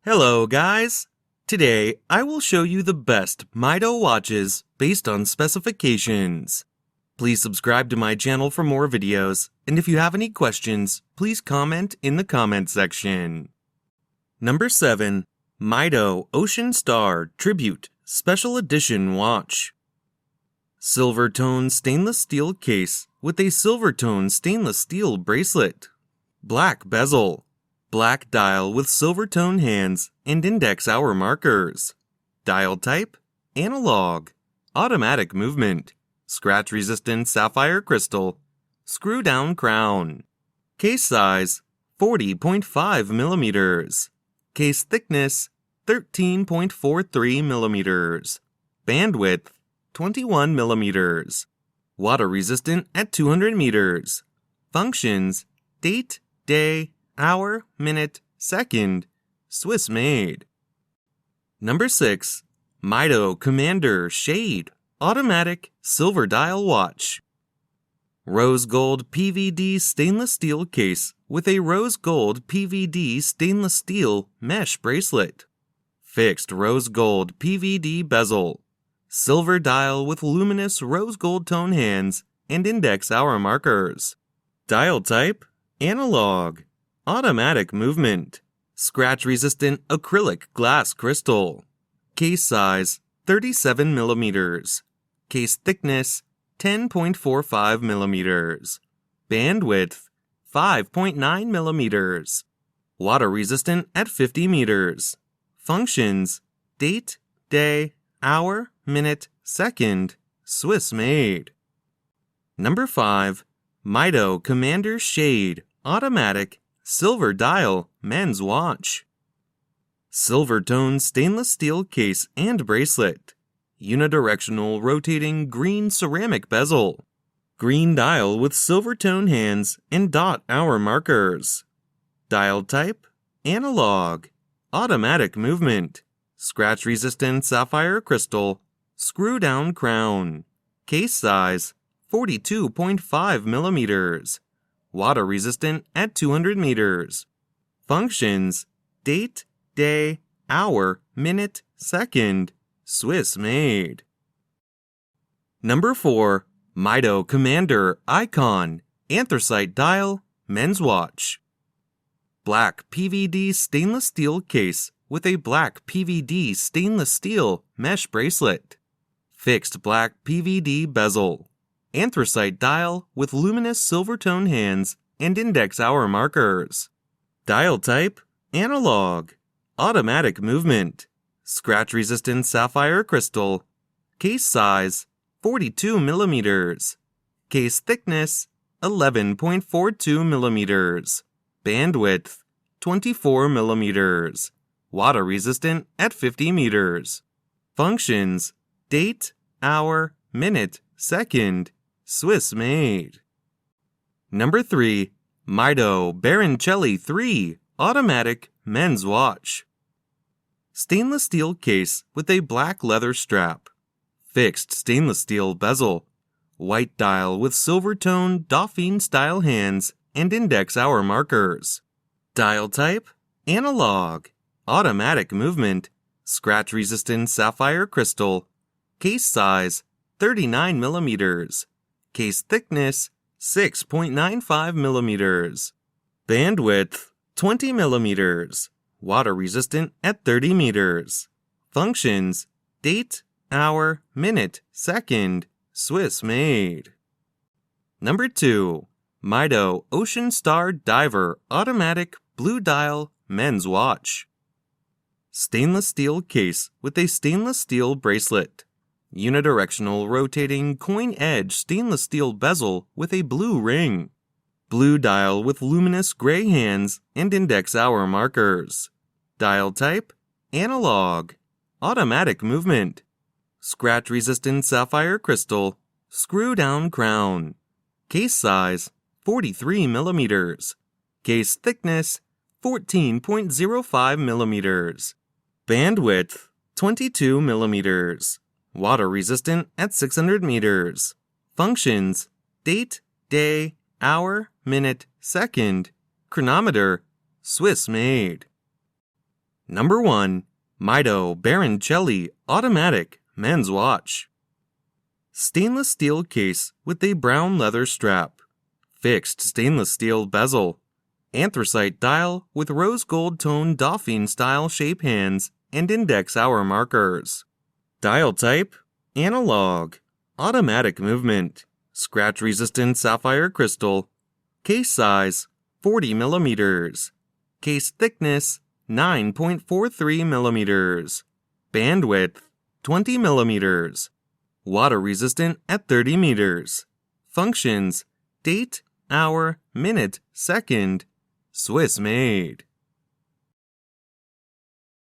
Hello guys! Today I will show you the best Mido watches based on specifications. Please subscribe to my channel for more videos, and if you have any questions, please comment in the comment section. Number 7. Mido Ocean Star Tribute Special Edition Watch. Silver tone stainless steel case with a silver tone stainless steel bracelet. Black bezel. Black dial with silver tone hands and index hour markers. Dial type, analog. Automatic movement. Scratch resistant sapphire crystal. Screw down crown. Case size, 40.5 millimeters. Case thickness, 13.43 millimeters. Bandwidth, 21 millimeters. Water resistant at 200 meters. Functions, date, day, hour, minute, second, Swiss made. Number 6. Mido Commander Shade Automatic Silver Dial Watch. Rose gold PVD stainless steel case with a rose gold PVD stainless steel mesh bracelet. Fixed rose gold PVD bezel. Silver dial with luminous rose gold tone hands and index hour markers. Dial type, analog. Automatic movement. Scratch-resistant acrylic glass crystal. Case size, 37 millimeters. Case thickness, 10.45 millimeters. Bandwidth, 5.9 millimeters. Water resistant at 50 meters. Functions, date, day, hour, minute, second, Swiss made. Number 5. Mido Commander Shade Automatic Silver dial men's watch. Silver tone stainless steel case and bracelet. Unidirectional rotating green ceramic bezel. Green dial with silver tone hands and dot hour markers. Dial type, analog. Automatic movement. Scratch resistant sapphire crystal. Screw down crown. Case size, 42.5 millimeters. Water resistant at 200 meters. Functions, date, day, hour, minute, second, Swiss made. Number 4. Mido Commander Icone Anthracite Dial Men's Watch. Black PVD stainless steel case with a black PVD stainless steel mesh bracelet. Fixed black PVD bezel. Anthracite dial with luminous silver tone hands and index hour markers. Dial type, analog. Automatic movement. Scratch resistant sapphire crystal. Case size, 42 millimeters. Case thickness, 11.42 millimeters. Bandwidth, 24 millimeters. Water resistant at 50 meters. Functions, date, hour, minute, second, Swiss made. Number 3. Mido Baroncelli 3 Automatic Men's Watch. Stainless steel case with a black leather strap. Fixed stainless steel bezel. White dial with silver tone Dauphine style hands and index hour markers. Dial type, analog. Automatic movement. Scratch resistant sapphire crystal. Case size, 39 millimeters. Case thickness, 6.95 millimeters. Bandwidth, 20 millimeters. Water resistant at 30 meters. Functions, date, hour, minute, second, Swiss made. Number 2. Mido Ocean Star Diver Automatic Blue Dial Men's Watch. Stainless steel case with a stainless steel bracelet. Unidirectional rotating coin edge stainless steel bezel with a blue ring. Blue dial with luminous gray hands and index hour markers. Dial type, analog. Automatic movement. Scratch resistant sapphire crystal. Screw down crown. Case size, 43 millimeters. Case thickness, 14.05 millimeters. Bandwidth, 22 millimeters. Water resistant at 600 meters. Functions, date, day, hour, minute, second, chronometer, Swiss made. Number 1. Mido Baroncelli Automatic Men's Watch. Stainless steel case with a brown leather strap. Fixed stainless steel bezel. Anthracite dial with rose gold tone Dauphine style shape hands and index hour markers. Dial type: analog. Automatic movement. Scratch resistant sapphire crystal. Case size: 40 millimeters. Case thickness: 9.43 millimeters. Bandwidth: 20 millimeters. Water resistant at 30 meters. Functions: date, hour, minute, second. Swiss made.